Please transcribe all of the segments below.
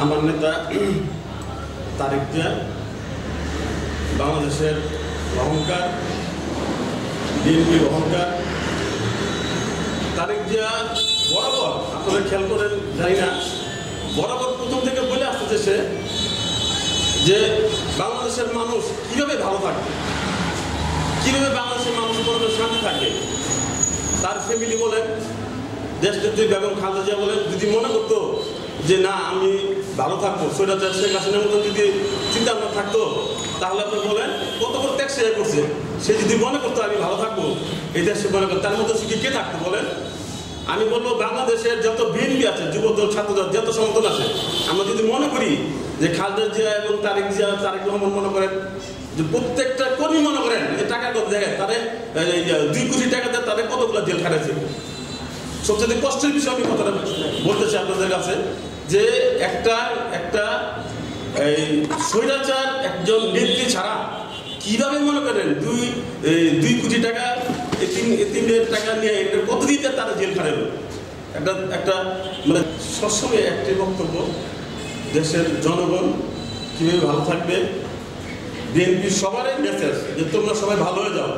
আমার নেতা তারেক জিয়া বাংলাদেশের অহংকার, বিএনপির অহংকার। তারেক জিয়া বরাবর, আপনারা খেয়াল করেন জানি না, বরাবর প্রথম থেকে বলে আসতেছে যে বাংলাদেশের মানুষ কীভাবে ভালো থাকবে, কীভাবে বাংলাদেশের মানুষ পরিবেশ শান্তি থাকবে। তার ফ্যামিলি বলেন, দেশনেত্রী বেগম খালেদা জিয়া বলেন, যদি মনে করতো যে না আমি ভালো থাকবো, স্বৈরাচার শেখ হাসিনার মতো যদি চিন্তা ভাবনা থাকতো, তাহলে আপনি বলেন কত বড় ট্যাক্স করছে। সে যদি মনে করতো আমি ভালো থাকবো, এই দেশে মনে করতো, তার মধ্যে সুখী কে থাকতো বলেন? আমি বলবো বাংলাদেশের যত বিএনপি আছে, যুবদল, ছাত্রদল, যত সংগঠন আছে, আমরা যদি মনে করি যে খালেদা জিয়া এবং তারেক রহমান মনে করেন যে প্রত্যেকটা কর্মী মনে করেন যে টাকা কত দেখেন, তাদের 2 কোটি টাকা দেয়, তাদের কতগুলো জেল খাটাইছে। সবচেয়ে কষ্টের বিষয় আমি কথাটা বলতেছি আপনাদের কাছে যে একটা এই স্বৈরাচার একজন নেত্রী ছাড়া কিভাবে মনে করেন 2 কোটি টাকা এতিমের টাকা নিয়ে কতদিন তারা জেল খাটাইল। একটা মানে সবসময় একটি বক্তব্য, দেশের জনগণ কীভাবে ভালো থাকবে। বিএনপি সবারই মেসেজ যে তোমরা সবাই ভালো হয়ে যাও,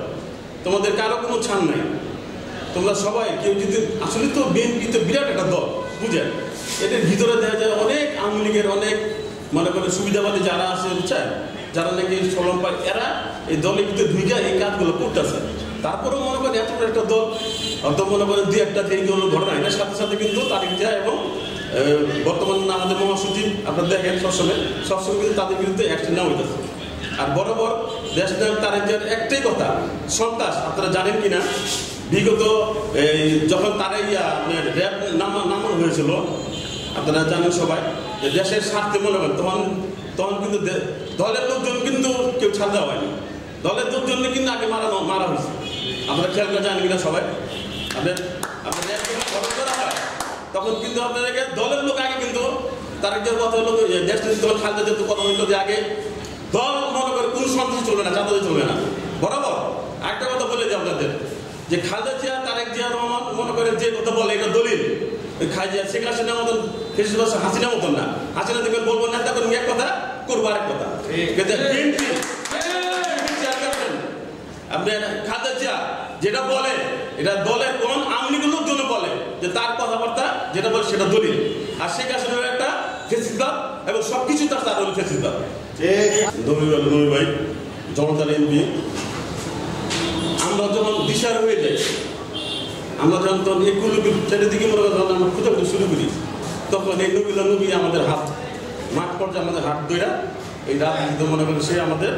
তোমাদের কারো কোনো ছাড় নাই, তোমরা সবাই কেউ যদি আসলে তো বিএনপি তো বিরাট একটা দল বুঝেন, এদের ভিতরে দেখা যায় অনেক আওয়ামী লীগের অনেক মনে করেন সুবিধাবাদী যারা আছে বুঝছেন, যারা নাকি চলন পায়, এরা এই দলের ভিতরে ঢুকে এই কাজগুলো করতেছে। তারপরেও মনে করেন এত বড় একটা দল, অত মনে করেন 2-1টা এইগুলো ঘটনা, এটার সাথে সাথে কিন্তু তারেক জিয়া এবং বর্তমান আমাদের মহাসচিব আপনারা দেখেন সবসময় কিন্তু তাদের বিরুদ্ধে অ্যাকশন নেওয়া হইতেছে। আর বরাবর দেশ নায়ক তারেক জিয়ার একটাই কথা, সন্ত্রাস। আপনারা জানেন কিনা, বিগত যখন তারেক র্যাব নামানো হয়েছিল, আপনারা জানেন সবাই, যে দেশের স্বার্থে মনে করেন তখন কিন্তু দলের লোকজন কিন্তু কেউ ছাড় দেওয়া হয়নি, দলের লোকজন কিন্তু আগে মারা হয়েছে। আপনারা খেয়াল করে জানেন কিনা সবাই, আপনাদের গঠন করা হয় তখন কিন্তু আপনাদেরকে দলের লোক আগে কিন্তু তারেক জিয়ার কথা হলো, দেশ দল খালেদা জিয়ার কথা হইলো যে আগে দল মনে করে কোন সন্ত্রাস চলবে না, চাঁদাবাজি চলবে না। বরাবর একটা কথা বলে যে আপনাদের যে খালেদা জিয়া তারেক জিয়া রহমান মনে করে যে কথা বলে এটা দলিল, খালেদা শেখ হাসিনার মতন হাসিনার মতন না, হাসিনা থেকে বলবো নেতা করবো এক কথা, করবো আরেক কথা। আপনি খালেদা জিয়া যেটা বলে এটা দলের কোন আওয়ামী লীগের লোকজন বলে যে তার কথাবার্তা যেটা বলে সেটা দলিল, আর শেখ হাসিনার একটা ফেসিবাদ এবং সবকিছু তার হল ফেসিবাদ। নবী ভাই জনতার এমপি, আমরা যখন দিশার হয়ে যাই, আমরা যখন এগুলো চারিদিকে মনে করেন আমরা খুঁজে শুরু করি, তখন এই নবী আমাদের হাত মাঠ পর্যায়ে আমাদের হাত ধইরা এই রাজনীতি মনে করেন সে আমাদের